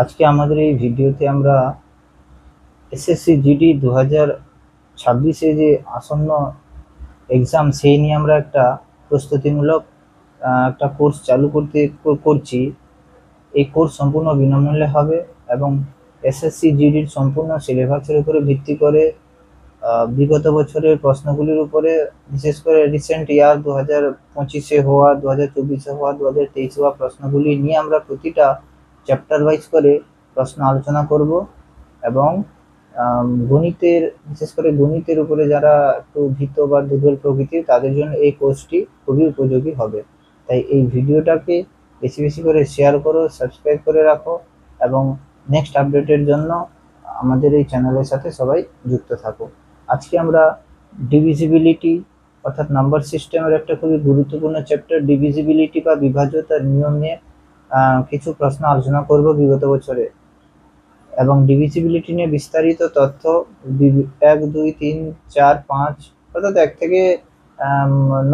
আজকে আমাদের এই ভিডিওতে আমরা এসএসসি জিডি 2026 যে আসন্ন এক্সাম সেই নিয়ে আমরা একটা প্রস্তুতিমূলক একটা কোর্স চালু করছি। এই কোর্স সম্পূর্ণ বিনামূল্যে হবে এবং এসএসসি জিডির সম্পূর্ণ সিলেবাসের উপরে ভিত্তি করে বিগত বছরের প্রশ্নগুলির উপরে, বিশেষ করে রিসেন্ট ইয়ার 2025-এ হওয়া, 2024-এ হওয়া, 2023 হওয়া প্রশ্নগুলি নিয়ে আমরা প্রতিটা চ্যাপ্টার ওয়াইজ করে প্রশ্ন আলোচনা করব। এবং গণিতের, বিশেষ করে গণিতের উপরে যারা একটু ভীত বা দুর্বল প্রকৃতির, তাদের জন্য এই কোর্সটি খুবই উপযোগী হবে। তাই এই ভিডিওটাকে বেশি বেশি করে শেয়ার করো, সাবস্ক্রাইব করে রাখো এবং নেক্সট আপডেটের জন্য আমাদের এই চ্যানেলের সাথে সবাই যুক্ত থাকো। আজকে আমরা ডিভিজিবিলিটি অর্থাৎ নাম্বার সিস্টেমের একটা খুবই গুরুত্বপূর্ণ চ্যাপ্টার ডিভিজিবিলিটি বা বিভাজ্যতার নিয়ম নিয়ে কিছু প্রশ্ন আলোচনা করব বিগত বছরে। এবং ডিভিজিবিলিটি নিয়ে বিস্তারিত তথ্য 1, 2, 3, 4, 5 অর্থাৎ 1 থেকে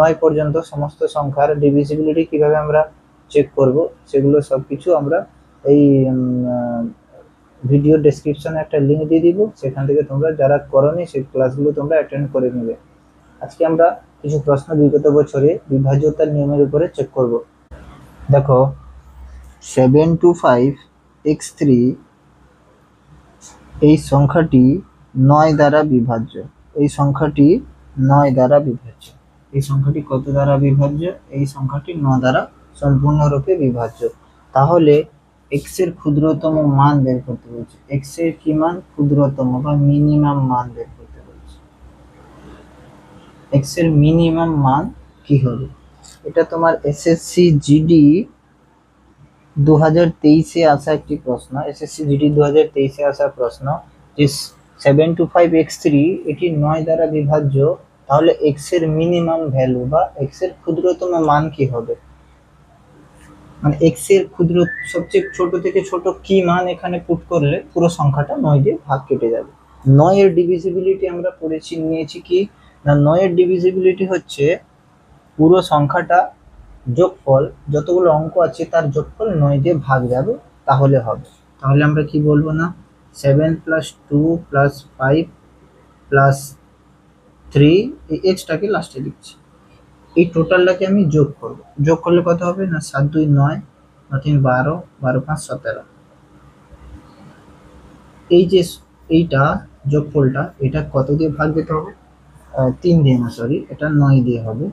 9 পর্যন্ত সমস্ত সংখ্যার ডিভিজিবিলিটি কিভাবে আমরা চেক করব, সেগুলো সবকিছু আমরা এই ভিডিও ডেসক্রিপশনে একটা লিঙ্ক দিয়ে দিব, সেখান থেকে তোমরা যারা করোনি সেই ক্লাসগুলো তোমরা অ্যাটেন্ড করে নেবে। আজকে আমরা কিছু প্রশ্ন বিগত বছরে বিভাজ্যতার নিয়মের উপরে চেক করব। দেখো, 725x3 এই সংখ্যাটি 9 দ্বারা বিভাজ্য। এই সংখ্যাটি 9 দ্বারা বিভাজ্য। এই সংখ্যাটি কত দ্বারা বিভাজ্য? এই সংখ্যাটি 9 দ্বারা সম্পূর্ণরূপে বিভাজ্য। তাহলে x এর ক্ষুদ্রতম মান বের করতে বলছে। x এর কি মান? ক্ষুদ্রতম বা মিনিমাম মান বের করতে বলছে। x এর মিনিমাম মান কি হবে? এটা তোমার এসএসসি জিডি 2023-এ আসা একটি প্রশ্ন। এসএসসি জিডি 2023-এ আসা প্রশ্ন যে 725x3 এটি 9 দ্বারা বিভাজ্য, তাহলে x এর মিনিমাম ভ্যালু বা x এর ক্ষুদ্রতম মান কি হবে? মানে x এর সবচেয়ে ছোট থেকে ছোট কি মান এখানে পুট করলে পুরো সংখ্যাটা 9 দিয়ে ভাগ কেটে যাবে। 9 এর ডিভিজিবিলিটি আমরা নিয়েছি কি না, 9 এর ডিভিজিবিলিটি হচ্ছে পুরো সংখ্যাটা যোগফল, যতগুলো অঙ্ক আছে তার যোগফল 9 দিয়ে ভাগ যাবে, তাহলে হবে। তাহলে আমরা কি বলবো না, 7 + 2 + 5 + 3, এই এক্সটাকে লাস্টে লিখছি। এই টোটালটাকে আমি যোগ করব। যোগ করলে কত হবে না, 7 2 9, 9 3 12, 12 5 17। এই যে এইটা যোগফলটা, এটা কত দিয়ে ভাগ দিতে হবে? 3 দিয়ে না, সরি, এটা 9 দিয়ে হবে।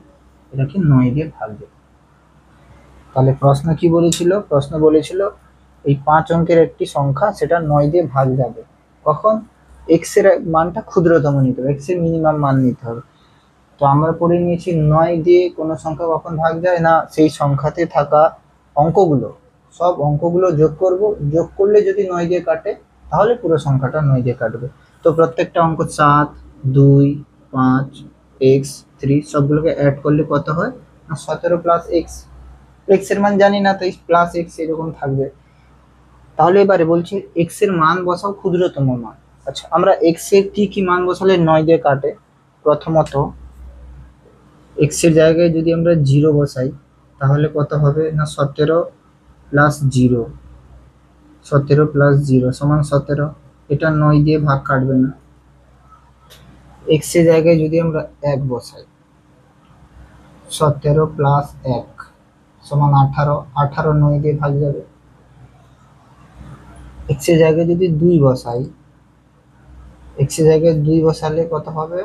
এটাকে 9 দিয়ে ভাগ দেব। তাহলে প্রশ্ন কি বলেছিল? প্রশ্ন বলেছিল এই 5 অঙ্কের একটি সংখ্যা, সেটা 9 দিয়ে ভাগ যাবে। কখন? x এর মানটা ক্ষুদ্রতম নিতে হবে, x এর মিনিমাম মান নিতে হবে। তো আমরা পড়ে নিয়েছি 9 দিয়ে কোনো সংখ্যা কখন ভাগ যায় না, সেই সংখ্যাতে থাকা অঙ্কগুলো, সব অঙ্কগুলো যোগ করব। যোগ করলে যদি 9 দিয়ে কাটে, তাহলে পুরো সংখ্যাটা 9 দিয়ে কাটবে। তো প্রত্যেকটা অঙ্ক 7, 2, 5, x, 3 সবগুলোকে অ্যাড করলে কত হয় না, 17 + x। x এর মান জানি না, তাই প্লাস x এরকম থাকবে। তাহলে এবারে বলছি x এর মান বসাও, ক্ষুদ্রতম মান। আচ্ছা, আমরা x এর কি মান বসালে 9 দিয়ে কাটে? প্রথমত x এর জায়গায় যদি আমরা 0 বসাই, তাহলে কত হবে না, 17 + 0, 17 + 0 = 17। এটা 9 দিয়ে ভাগ কাটবে না। x এর জায়গায় যদি আমরা 1 বসাই, 17 + 1 = 18, 18 9 দিয়ে ভাগ যাবে। x এর জায়গায় যদি 2 বসাই, x এর জায়গায় 2 বসালে কত হবে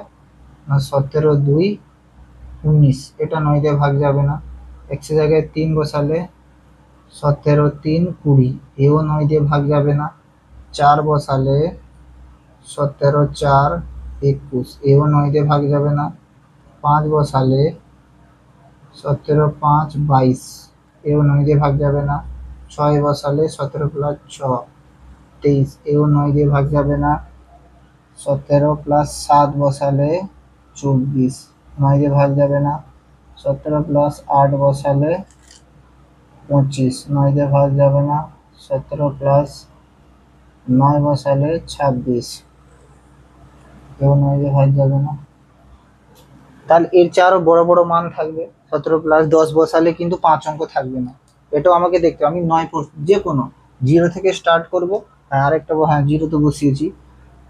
না, 17 2 19, এটা 9 দিয়ে ভাগ যাবে না। x এর জায়গায় 3 বসালে 17 3 20, এও 9 দিয়ে ভাগ যাবে না। 4 বসালে 17 4 21, এও 9 দিয়ে ভাগ যাবে না। 5 বসালে 17 5 22, এও 9 দিয়ে ভাগ যাবে না। 6 বসালে 17 + 6 23, এও 9 দিয়ে ভাগ যাবে না। 17 + 7 বসালে 24, 9 দিয়ে ভাগ যাবে না। 17 + 8 বসালে 25, 9 দিয়ে ভাগ যাবে না। 17 + 9 বসালে 26, কেউ 9 দিয়ে ভাগ যাবে না। তাহলে এর চেয়ে আরো বড় বড় মান থাকবে। 17 + 10 বসালে কিন্তু 5 অঙ্ক থাকবে না। এটাও আমাকে দেখতে হবে। আমি 9 যে কোনো জিরো থেকে স্টার্ট করব। হ্যাঁ আরেকটা, হ্যাঁ জিরো তো বসিয়েছি।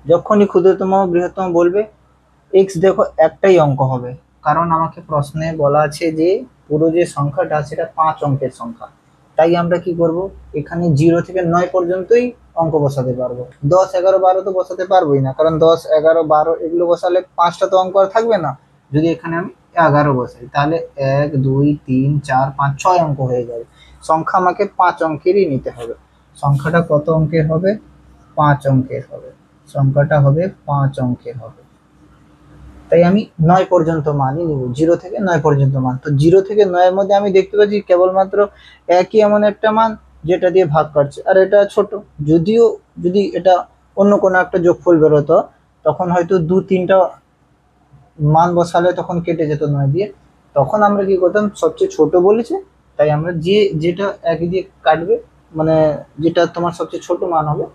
যখনই ক্ষুদ্রতম বৃহত্তম বলবে এক্স, দেখো একটাই অঙ্ক হবে, কারণ আমাকে প্রশ্নে বলা আছে যে পুরো যে সংখ্যাটা সেটা 5 অঙ্কের সংখ্যা। তাই আমরা কি করব, এখানে 0 থেকে 9 পর্যন্তই অঙ্ক বসাতে পারবো। 10, 11, 12 তো বসাতে পারবোই না, কারণ 10, 11, 12 এগুলো বসালে 5টা তো অঙ্ক আর থাকবে না। যদি এখানে আমি 11 বসাই তাহলে 1, 2, 3, 4, 5, 6 অঙ্ক হয়ে যাবে। সংখ্যা আমাকে 5 অঙ্কেরই নিতে হবে। সংখ্যাটা কত অঙ্কের হবে? 5 অঙ্কের হবে। সংখ্যাটা হবে 5 অঙ্কের হবে। তাই আমি 9 পর্যন্ত মানই নিব, 0 থেকে 9 পর্যন্ত মান। তো 0 থেকে 9 এর মধ্যে আমি দেখতে পাচ্ছি কেবলমাত্র একই এমন একটা মান যেটা দিয়ে ভাগ কাটছে, আর এটা ছোট। যদিও যদি এটা অন্য কোনো একটা যোগফল বেরোতো তখন হয়তো 2-3টা মান বসালে তখন কেটে যেত 9 দিয়ে। তখন আমরা কি করতাম, সবচেয়ে ছোট বলেছে তাই আমরা যেটা এক দিয়ে কাটবে, মানে যেটা তোমার সবচেয়ে ছোট মান হবে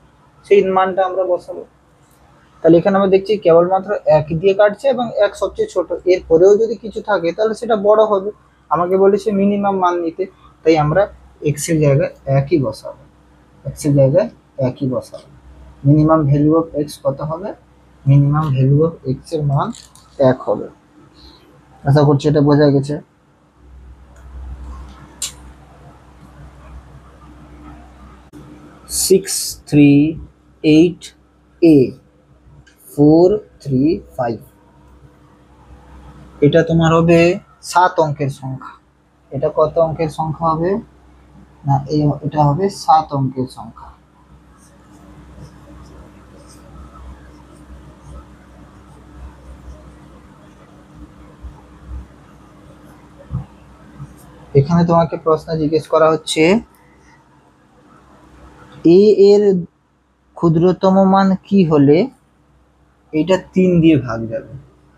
সেই মানটা আমরা বসাবো। তাহলে এখানে আমরা দেখছি কেবলমাত্র এক দিয়ে কাটছে এবং এক সবচেয়ে ছোট, এর পরেও যদি কিছু থাকে তাহলে সেটা বড় হবে। আমাকে বলেছে মিনিমাম মান নিতে, তাই আমরা এক্স এর জায়গায় একই বসাবো। এক্স এর জায়গায় একই বসাবো। মিনিমাম ভ্যালু অফ এক্স কত হবে? মিনিমাম ভ্যালু অফ এক্স এর মান 1 হবে। আশা করছি এটা বোঝা গেছে। 638A 435, এটা তোমার হবে 7 অঙ্কের সংখ্যা। এটা কত অঙ্কের সংখ্যা হবে? না, এটা হবে 7 অঙ্কের সংখ্যা। এখানে তোমাকে প্রশ্ন জিজ্ঞেস করা হচ্ছে এ এর ক্ষুদ্রতম মান কি হলে এটা 3 দিয়ে ভাগ যাবে।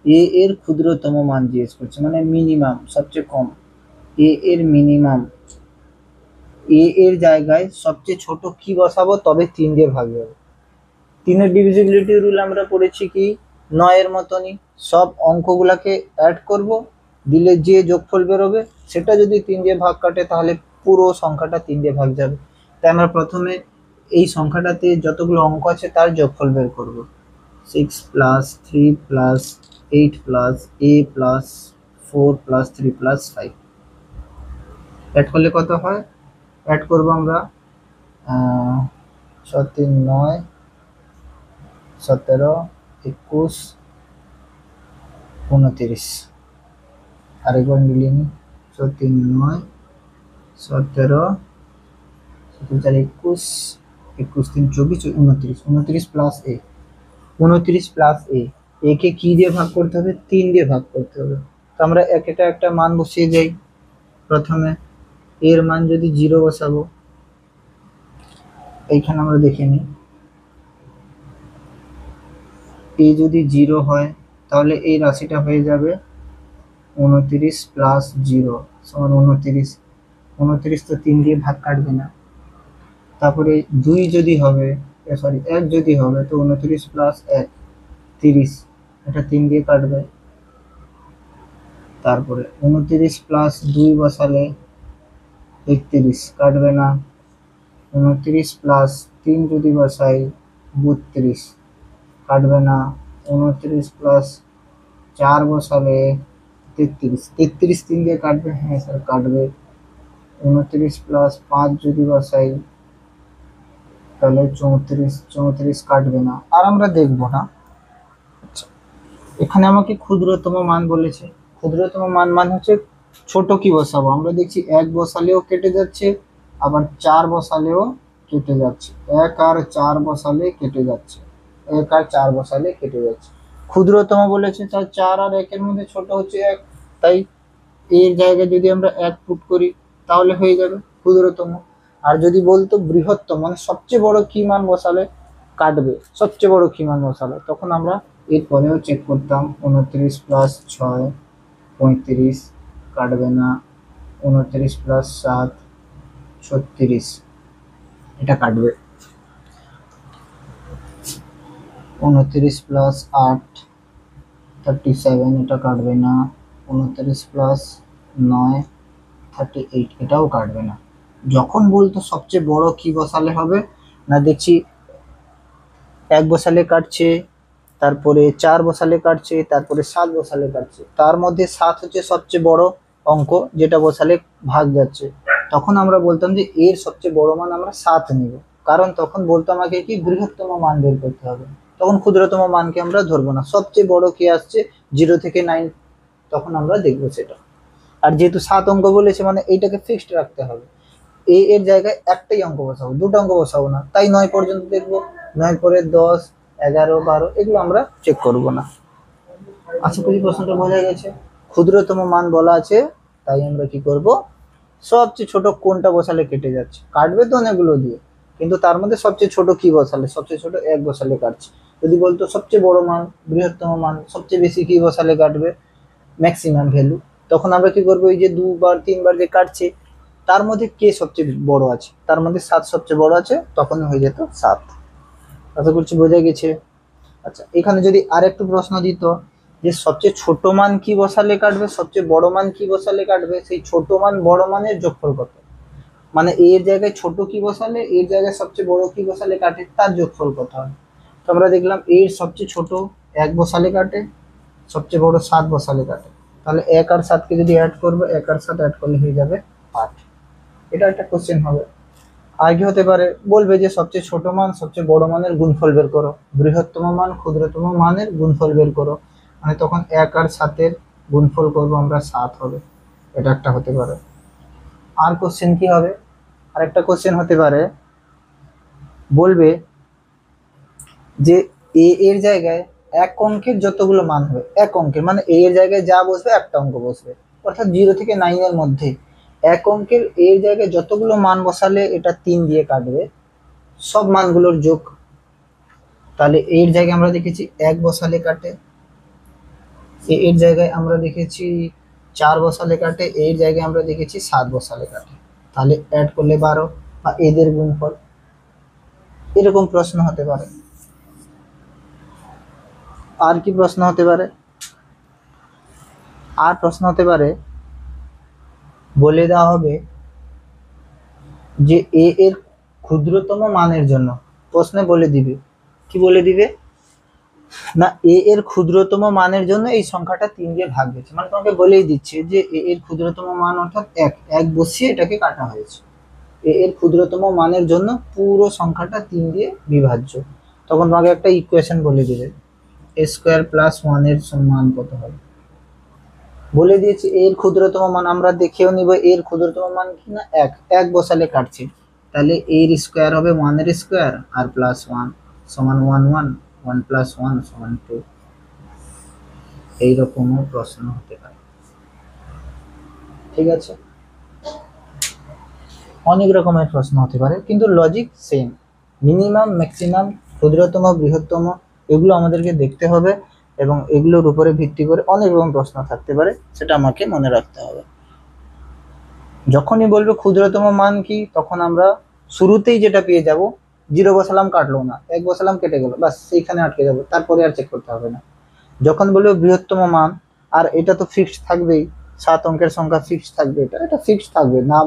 এ এর ক্ষুদ্রতম মান জিজ্ঞেস করছে, মানে মিনিমাম, সবচেয়ে কম। এ এর মিনিমাম, এ এর জায়গায় সবচেয়ে ছোট কি বসাবো তবে 3 দিয়ে ভাগ যাবে। 3-এর ডিভিজিবিলিটি রুল আমরা পড়েছি কি 9-এর মতনই, সব অঙ্কগুলাকে অ্যাড করব, দিলে যে যোগফল বেরোবে সেটা যদি 3 দিয়ে ভাগ কাটে তাহলে পুরো সংখ্যাটা 3 দিয়ে ভাগ যাবে। তাই আমরা প্রথমে এই সংখ্যাটাতে যতগুলো অঙ্ক আছে তার যোগফল বের করব। 6 plus 3 plus 8 plus a plus 4 plus 3 plus 5 add করলে কত হয়? অ্যাড করবো আমরা 6 3 9, 17, 21, 29। আরেকবার মিলিয়ে নিই। 6 3 9, 17, 17 21, 21 3 24, 29, 29 প্লাস এ, 29 প্লাস এ। একে কি দিয়ে ভাগ করতে হবে? 3 দিয়ে ভাগ করতে হবে। তো আমরা একটা মান বসিয়ে যাই। প্রথমে এর মান যদি 0 বসাবো, এইখানে আমরা দেখে নিই এ যদি 0 হয় তাহলে এই রাশিটা হয়ে যাবে 29 প্লাস 0 সমান 29। 29 তো 3 দিয়ে ভাগ কাটবে না। তারপরে 2 যদি হবে, সরি 1 যদি হবে তো 29 প্লাস 1 30, এটা 3 দিয়ে কাটবে। তারপরে 29 প্লাস 2 বসালে 31, কাটবে না। 29 প্লাস 3 যদি বসাই 32, কাটবে না। 29 প্লাস 4 বসালে 33, 33 3 দিয়ে কাটবে, হ্যাঁ স্যার কাটবে। 29 প্লাস 5 যদি বসাই তাহলে 34, 34 কাটবে না, আর আমরা দেখবো না। আচ্ছা, এখানে আমাকে ক্ষুদ্রতম মান বলেছে। ক্ষুদ্রতম মান মানে হচ্ছে ছোট কি বসাবো। আমরা দেখছি 1 বসালেও কেটে যাচ্ছে, আবার 4 বসালেও কেটে যাচ্ছে। 1 আর 4 বসালে কেটে যাচ্ছে, 1 আর 4 বসালে কেটে যাচ্ছে। ক্ষুদ্রতম বলেছে, তার 4 আর 1 এর মধ্যে ছোট হচ্ছে 1, তাই এর জায়গায় যদি আমরা 1 পুট করি তাহলে হয়ে যাবে ক্ষুদ্রতম। আর যদি বলতো বৃহত্তম, মানে সবচেয়ে বড় কি মান বসালে কাটবে, সবচেয়ে বড় কি মান বসালে, তখন আমরা এর পরেও চেক করতাম। 29 প্লাস 6 35, কাটবে না। 29 প্লাস 7 36, এটা কাটবে। 29 প্লাস 8 37, এটা কাটবে না। 29 প্লাস 9 38, এটাও কাটবে না। যখন বলতো সবচেয়ে বড় কি বসালে হবে, না দেখছি 1 বসালে কাটছে, তারপরে 4 বসালে কাটছে, তারপরে 7 বসালে কাটছে। তার মধ্যে 7 হচ্ছে সবচেয়ে বড় অঙ্ক, যেটা বসালে ভাগ যাচ্ছে। তখন আমরা বলতাম যে এর সবচেয়ে বড় মান আমরা 7 নিব, কারণ তখন বলতো আমাকে কি বৃহত্তম মান বের করতে হবে। তখন ক্ষুদ্রতম মানকে আমরা ধরবো না, সবচেয়ে বড় কি আসছে 0 থেকে 9, তখন আমরা দেখবো সেটা। আর যেহেতু 7 অঙ্ক বলেছে মানে এইটাকে ফিক্সড রাখতে হবে। এর জায়গায় একটাই অঙ্ক বসাবো, দুটো অঙ্ক বসাবো না, তাই 9 পর্যন্ত দেখবো। 9 পরে 10, 11, 12 এগুলো আমরা চেক করব না। আশা করি প্রশ্নটা বোঝা গেছে। ক্ষুদ্রতম মান বলা আছে, তাই আমরা কি করব, সবচেয়ে ছোট কোনটা বসালে কেটে যাচ্ছে, কাটবে তো অনেকগুলো দিয়ে, কিন্তু তার মধ্যে সবচেয়ে ছোট কি বসালে, সবচেয়ে ছোট 1 বসালে কাটছে। যদি বলতো সবচেয়ে বড় মান, বৃহত্তম মান, সবচেয়ে বেশি কি বসালে কাটবে, ম্যাক্সিমাম ভ্যালু, তখন আমরা কি করবো, এই যে 2 বার 3 বার যে কাটছে তার মধ্যে কে সবচেয়ে বড় আছে, তার মধ্যে 7 সবচেয়ে বড় আছে, তখন হয়ে যেত 7। আশা করছি বোঝা গেছে। আচ্ছা, এখানে যদি আর একটু প্রশ্ন দিত যে সবচেয়ে ছোট মান কি বসালে কাটবে, সবচেয়ে বড় মান কি বসালে কাটবে, সেই ছোট মান বড় মানের যোগফল কত, মানে এর জায়গায় ছোট কি বসালে এর জায়গায় সবচেয়ে বড় কি বসালে কাটে, তার যোগফল কত হয়। তো আমরা দেখলাম এর সবচেয়ে ছোট 1 বসালে কাটে, সবচেয়ে বড় 7 বসালে কাটে। তাহলে 1 আর 7 কে যদি অ্যাড করবো, 1 আর 7 অ্যাড করলে হয়ে যাবে 8। এটা একটা কোশ্চেন হবে। আর কি হতে পারে, বলবে যে সবচেয়ে ছোট মান সবচেয়ে বড় মানের গুণফল বের করো, বৃহত্তম মান ক্ষুদ্রতম মানের গুণফল বের করো, মানে তখন 1 আর 7-এর গুণফল করবো আমরা 7 হবে। এটা একটা হতে পারে। আর কোশ্চেন কি হবে, আর একটা কোশ্চেন হতে পারে, বলবে যে এর জায়গায় এক অঙ্কের যতগুলো মান হবে, এক অঙ্কের মানে এর জায়গায় যা বসবে একটা অঙ্ক বসবে, অর্থাৎ 0 থেকে 9 এর মধ্যে এক অঙ্কের এর জায়গায় যতগুলো মান বসালে এটা 3 দিয়ে কাটবে, সব মানগুলোর যোগ। তাহলে এর জায়গায় আমরা দেখেছি 1 বসালে কাটে, এর জায়গায় আমরা দেখেছি 4 বসালে কাটে, এর জায়গায় আমরা দেখেছি 7 বসালে কাটে। তাহলে অ্যাড করলে 12, বা এদের গুণফল। এরকম প্রশ্ন হতে পারে। আর কি প্রশ্ন হতে পারে, আর প্রশ্ন হতে পারে, বলে দেওয়া হবে যে এর ক্ষুদ্রতম মানের জন্য, প্রশ্নে বলে দিবে, কি বলে দিবে, না এর ক্ষুদ্রতম মানের জন্য এই সংখ্যাটা 3 দিয়ে ভাগ দিচ্ছে, মানে তোমাকে বলেই দিচ্ছে যে এর ক্ষুদ্রতম মান অর্থাৎ 1, 1 বসিয়ে এটাকে কাটা হয়েছে। এর ক্ষুদ্রতম মানের জন্য পুরো সংখ্যাটা 3 দিয়ে বিভাজ্য। তখন তোমাকে একটা ইকুয়েশন বলে দিবে, a স্কয়ার প্লাস 1 এর মান কত হবে। বলে দিয়েছি এর ক্ষুদ্রতম মান, আমরা দেখেও নিব এর ক্ষুদ্রতম মান কি না 1, 1 বসালে কাটছে, তাহলে এর স্কয়ার হবে 1 এর স্কয়ার আর প্লাস 1 সমান 1 1, 1 প্লাস 1 সমান 2। এইরকমও প্রশ্ন হতে পারে। ঠিক আছে, অনেক রকমের প্রশ্ন হতে পারে, কিন্তু লজিক সেম, মিনিমাম ম্যাক্সিমাম ক্ষুদ্রতম বৃহত্তম এগুলো আমাদেরকে দেখতে হবে, এবং এগুলোর উপরে ভিত্তি করে অনেক রকম প্রশ্ন থাকতে পারে, সেটা আমাকে মনে রাখতে হবে। যখনই বলবে ক্ষুদ্রতম মান কি, তখন আমরা শুরুতেই যেটা পেয়ে যাব, 0 বসালাম কাটলো না, 1 বসালাম কেটে গেল, বাস সেইখানে আটকে যাবো, তারপরে আর চেক করতে হবে না। যখন বলবে বৃহত্তম মান, আর এটা তো ফিক্সড থাকবেই, 7 অঙ্কের সংখ্যা ফিক্সড থাকবে, এটা ফিক্সড থাকবে না,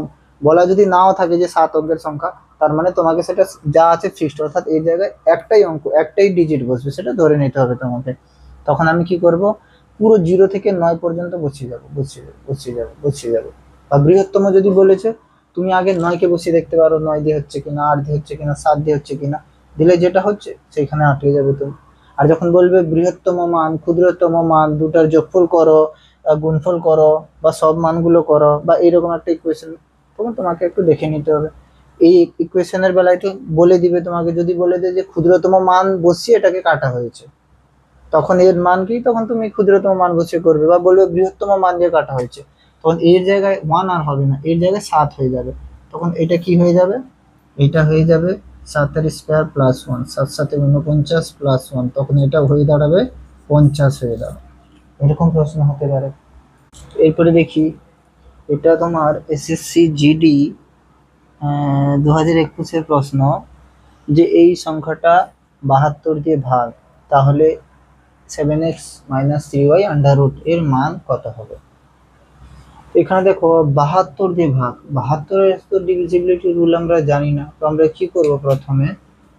বলা যদি নাও থাকে যে 7 অঙ্কের সংখ্যা, তার মানে তোমাকে সেটা যা আছে ফিক্সড, অর্থাৎ এই জায়গায় একটাই অঙ্ক একটাই ডিজিট বসবে, সেটা ধরে নিতে হবে তোমাকে। তখন আমি কি করব, পুরো 0 থেকে 9 পর্যন্ত বসিয়ে যাবো, বসিয়ে যাবো, বসিয়ে যাবো, বসিয়ে যাবো। বা বৃহত্তম যদি বলেছে, তুমি আগে 9 কে বসিয়ে দেখতে পারো, 9 দিয়ে হচ্ছে কিনা, 8 দিয়ে হচ্ছে কিনা, 7 দিয়ে হচ্ছে কিনা, দিলে যেটা হচ্ছে সেইখানে আটকে যাবে তুমি। আর যখন বলবে বৃহত্তম মান ক্ষুদ্রতম মান দুটার যোগফল করো, গুণফল করো, বা সব মানগুলো করো, বা এইরকম একটা ইকুয়েশন, তখন তোমাকে একটু দেখে নিতে হবে। এই ইকুয়েশনের বেলায় একটু বলে দিবে তোমাকে, যদি বলে দেয় যে ক্ষুদ্রতম মান বসিয়ে এটাকে কাটা হয়েছে, তখন এর মান কি, তখন তুমি ক্ষুদ্রতম মান বসিয়ে করবে, বা বলবে বৃহত্তম মান দিয়ে কাটা হয়েছে, তখন এর জায়গায় 1 আর হবে না, এর জায়গায় 7 হয়ে যাবে। তখন এটা কি হয়ে যাবে, এটা হয়ে যাবে 7 এর স্কয়ার প্লাস 1, 7 7 49 প্লাস 1, তখন এটা হয়ে দাঁড়াবে 50 হয়ে দাঁড়াবে। এরকম প্রশ্ন হতে পারে। এরপরে দেখি, এটা তোমার এসএসসি জিডি 2021-এর প্রশ্ন, যে এই সংখ্যাটা 72 দিয়ে ভাগ, তাহলে 7x - 3y আন্ডার রুট এর মান কত হবে। এখানে দেখো 72 দিয়ে ভাগ, 72 তো ডিভিজিবিলিটি রুল আমরা জানি না, তো আমরা কি করব, প্রথমে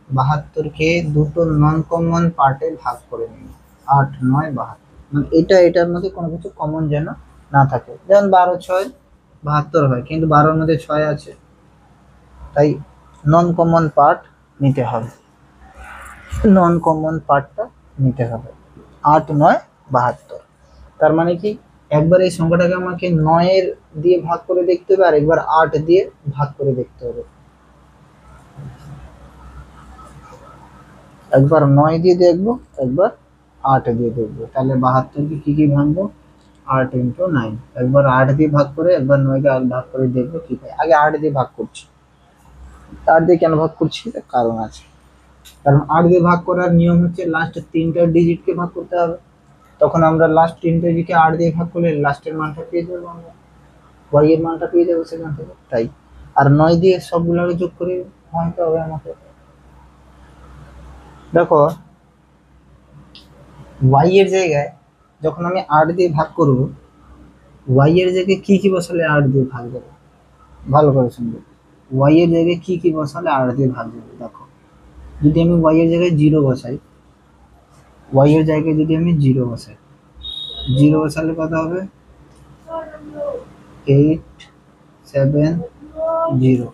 72 কে দুটো নন কমন পার্টে ভাগ করে নিব। 8 9 72, মানে এটার মধ্যে কোনো কিছু কমন যেন না থাকে, যেমন 12 6 72 হয়, কিন্তু 12-র মধ্যে 6 আছে, তাই নন কমন পার্ট নিতে হবে, নন কমন পার্টটা নিতে হবে। 8 9 72, তার মানে কি, একবার এই সংখ্যাটাকে আমাকে 9 দিয়ে ভাগ করে দেখতে হবে, আর একবার 8 দিয়ে ভাগ করে দেখতে হবে। একবার 9 দিয়ে দেখবো, একবার 8 দিয়ে দেখবো, তাহলে 72 কে কি ভাঙবো, 8 ইন্টু 9, একবার 8 দিয়ে ভাগ করে, একবার 9 কে ভাগ করে দেখবো কি পাই। আগে 8 দিয়ে ভাগ করছি। 8 দিয়ে কেন ভাগ করছি, তার কারণ আছে, কারণ 8 দিয়ে ভাগ করার নিয়ম হচ্ছে লাস্ট তিনটা ডিজিটকে ভাগ করতে হবে, তখন আমরা লাস্ট তিনটা ডিজিটকে 8 দিয়ে ভাগ করলে লাস্টের মানটা পেয়ে যাবো আমরা, ওয়াই এর মানটা পেয়ে যাবো সেখান থেকে, তাই। আর 9 দিয়ে সবগুলোকে যোগ করে ভাঙতে হবে আমাকে। দেখো ওয়াই এর জায়গায় যখন আমি 8 দিয়ে ভাগ করব, ওয়াই এর জায়গায় কি বসালে 8 দিয়ে ভাগ যাবে, ভালো করে শুনবে, ওয়াই এর জায়গায় কি বসালে 8 দিয়ে ভাগ যাবে। দেখো, যদি আমি ওয়াই এর জায়গায় 0 বসাই, ওয়াই এর জায়গায় যদি আমি 0 বসাই, 0 বসালে কত হবে, 8 7 0।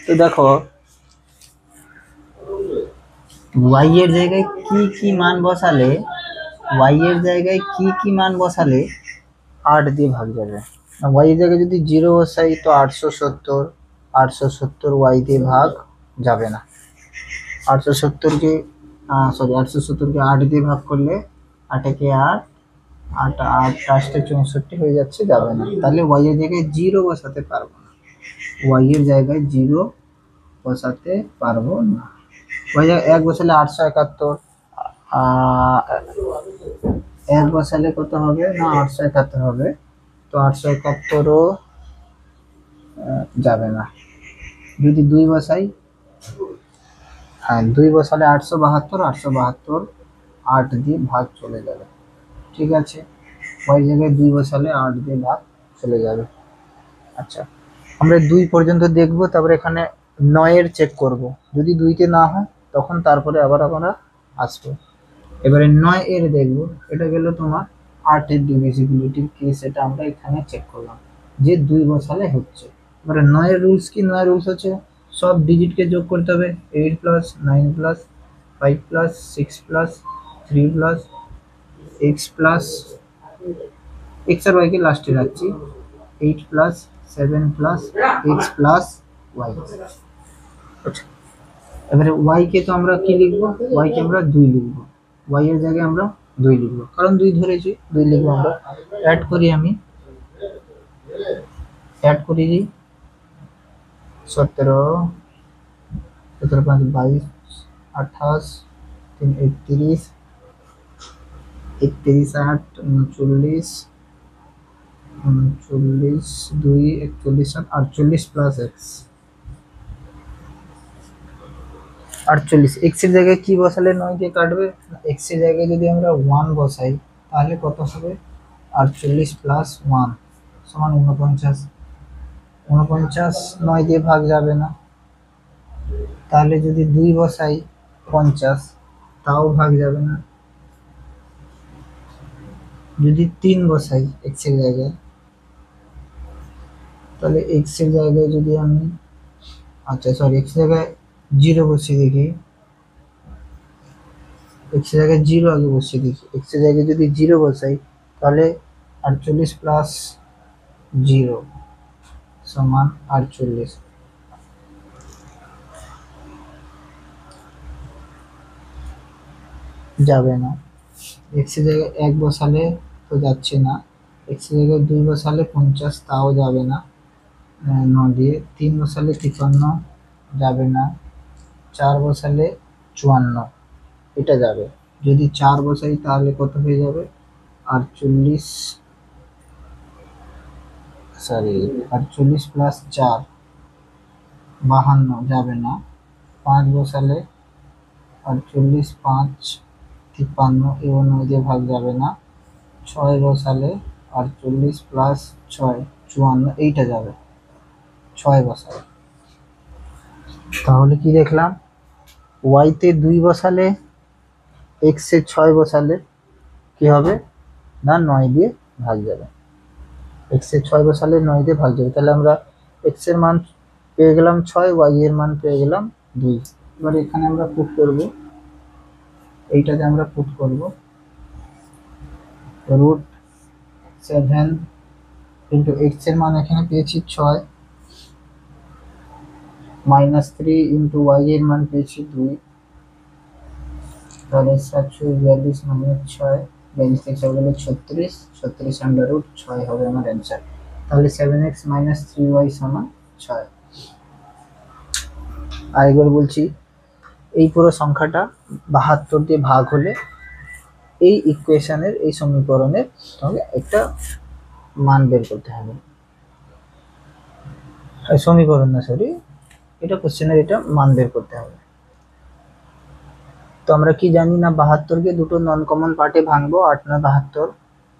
তো দেখো ওয়াই এর জায়গায় কি মান বসালে, ওয়াই এর জায়গায় কি মান বসালে 8 দিয়ে ভাগ যাবে। ওয়াই এর জায়গায় যদি 0 বসাই তো 870, 870 ওয়াই দিয়ে ভাগ যাবে না। 870 কে সরি 870 কে 8 দিয়ে ভাগ করলে 8 কে 8, 8 8 8 64 হয়ে যাচ্ছে, যাবে না, তাহলে ওয়াই এর জায়গায় 0 বসাতে পারবো না, ওয়াই এর জায়গায় 0 বসাতে পারবো না। ওয়াই জায়গায় 1 বসালে 871, 1 বসালে কত হবে না, 871 হবে, তো 871ও যাবে না। যদি 2 বসাই, হ্যাঁ 2 বসালে 872, 872 8 দিয়ে ভাগ চলে যাবে, ঠিক আছে, ওই জায়গায় 2 বসালে 8 দিয়ে ভাগ চলে যাবে। আচ্ছা, আমরা 2 পর্যন্ত দেখব, তারপরে এখানে 9 এর চেক করব, যদি 2 তে না হয় তখন তারপরে আবার আমরা আসবো। এবারে 9 এর দেখব, এটা গেল তোমার 8 এর ডিভিজিবিলিটির কেস, এটা আমরা এখানে চেক করলাম যে 2 বসালে হচ্ছে। এবারে 9 এর রুলস কি, 9 এর রুলস হচ্ছে সব ডিজিটকে যোগ করতে হবে, 8 plus 9 plus 5 plus 6 plus 3 plus x plus x আর ওয়াই কে লাস্টে রাখছি, 8 plus 7 plus x plus y. এবারে ওয়াই কে তো আমরা কি লিখবো, ওয়াই কে আমরা 2 লিখবো, ওয়াই এর জায়গায় আমরা 2 লিখবো, কারণ 2 ধরেছি, 2 লিখবো আমরা। অ্যাড করি, আমি অ্যাড করি, 17 17 5 22 28 3 31 31 8 39 39 2 41 7 48 প্লাস এক্স, 48। এক্স এর জায়গায় কি বসালে 9 দিয়ে কাটবে, এক্স এর জায়গায় যদি আমরা 1 বসাই তাহলে কত হবে, 48 প্লাস 1 সমান 49। 49 9 দিয়ে ভাগ যাবে না, তাহলে যদি 2 বসাই 50, তাও ভাগ যাবে না। যদি 3 বসাই এক্স এর জায়গায়, তাহলে এক্স এর জায়গায় যদি আমি, আচ্ছা সরি, এক্স এর জায়গায় 0 বসিয়ে দেখি, এক্স এর জায়গায় 0 আগে বসিয়ে দেখি, এক্স এর জায়গায় যদি 0 বসাই তাহলে 48 প্লাস 0 সমান 48, যাবে না। এক্স এর জায়গায় 1 বসালে তো যাচ্ছে না, এক্স এর জায়গায় 2 বসালে 50, তাও যাবে না, 9 দিয়ে 3 বসালে 53, যাবে না, 4 বসালে 54 এটা যাবে। যদি 4 বসাই তাহলে কত হয়ে যাবে? 48, সরি 48 প্লাস 4 52 যাবে না। 5 বসালে 48, 5 53, এবং 9 দিয়ে ভাগ যাবে না। 6 বসালে 48 প্লাস 6 54 এইটা যাবে 6 বসালে। তাহলে কি দেখলাম? ওয়াই তে 2 বসালে, এক্স এ 6 বসালে কি হবে না 9 দিয়ে ভাগ যাবে। এক্স এ 6 বসালে 9 দিয়ে ভাগ যাবে। তাহলে আমরা এক্স এর মান পেয়ে গেলাম 6, ওয়াই এর মান পেয়ে গেলাম 2। এবার এখানে আমরা পুট করব, এইটাতে আমরা পুট করব √7 ইন্টু এক্স এর মান এখানে পেয়েছি 6, -3 ইন্টু ওয়াই এর মান পেয়েছি 2, তাহলে 742 মাইনাস 6, 42 থেকে 6 গেলে 36, 36 √6 হবে আমার অ্যান্সার। তাহলে 7x মাইনাস 3y সমান 6। আরেকবার বলছি, এই পুরো সংখ্যাটা 72 দিয়ে ভাগ হলে এই ইকুয়েশনের, এই সমীকরণের তোমাকে একটা মান বের করতে হবে। সমীকরণ না, সরি, এটা কোশ্চেনের এটা মান বের করতে হবে। তো আমরা কি জানি না, 72 কে দুটো নন কমন পার্টে ভাঙবো, 8 9 72।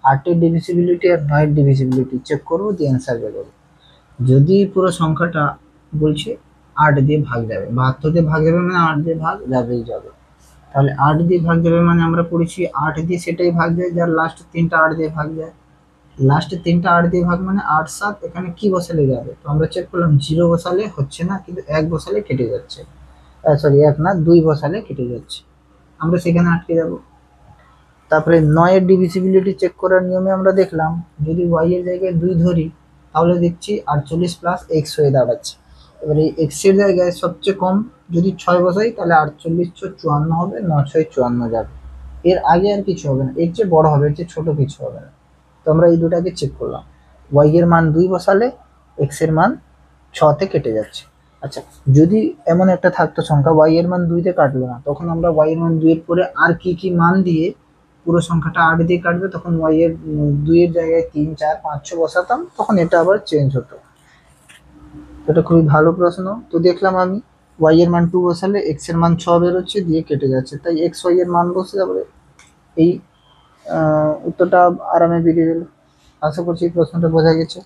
8 এর ডিভিজিবিলিটি আর 9 এর ডিভিজিবিলিটি চেক করবো, দিয়ে অ্যান্সার বের করবো। যদি পুরো সংখ্যাটা বলছে 8 দিয়ে ভাগ যাবে, 72 দিয়ে ভাগ যাবে মানে 8 দিয়ে ভাগ যাবেই যাবে। তাহলে 8 দিয়ে ভাগ যাবে মানে আমরা পড়েছি 8 দিয়ে সেটাই ভাগ যায় যার লাস্ট 3টা 8 দিয়ে ভাগ যায়। লাস্ট 3টা 8 দিয়ে ভাগ মানে 8 7, এখানে কি বসালে যাবে? তো আমরা চেক করলাম 0 বসালে হচ্ছে না, কিন্তু 1 বসালে কেটে যাচ্ছে। সরি 1 না, 2 বসালে কেটে যাচ্ছে, আমরা সেখানে আটকে যাব। তারপরে 9 এর ডিভিজিবিলিটি চেক করার নিয়মে আমরা দেখলাম, যদি y এর জায়গায় 2 ধরি তাহলে দেখছি 48 প্লাস x হয়ে দাঁড়াচ্ছে। এবার এই x এর জায়গায় সবচেয়ে কম যদি 6 বসাই তাহলে 48 × 54 হবে, 9 6 54 যাবে। এর আগে আর কিছু হবে না, এর চেয়ে বড় হবে, এর চেয়ে ছোট কিছু হবে না। তো আমরা এই দুটাকে চেক করলাম, y এর মান 2 বসালে x এর মান 6 তে কেটে যাচ্ছে। আচ্ছা, যদি এমন একটা থাকতো সংখ্যা y এর মান 2 তে কাটলো না, তখন আমরা y এর মান 2 এর পরে আর কি কি মান দিয়ে পুরো সংখ্যাটা 8 দিয়ে কাটবে, তখন y এর 2 এর জায়গায় 3 4 5 6 বসাতাম, তখন এটা আবার চেঞ্জ হতো। এটা খুবই ভালো প্রশ্ন। তো দেখলাম আমি y এর মান 2 বসালে x এর মান 6 বেরোচ্ছে, দিয়ে কেটে যাচ্ছে, তাই x y এর মান বসে যাবে। এই উত্তরটা আরামে বেরিয়ে গেল। আশা করছি প্রশ্নটা বোঝা গেছে।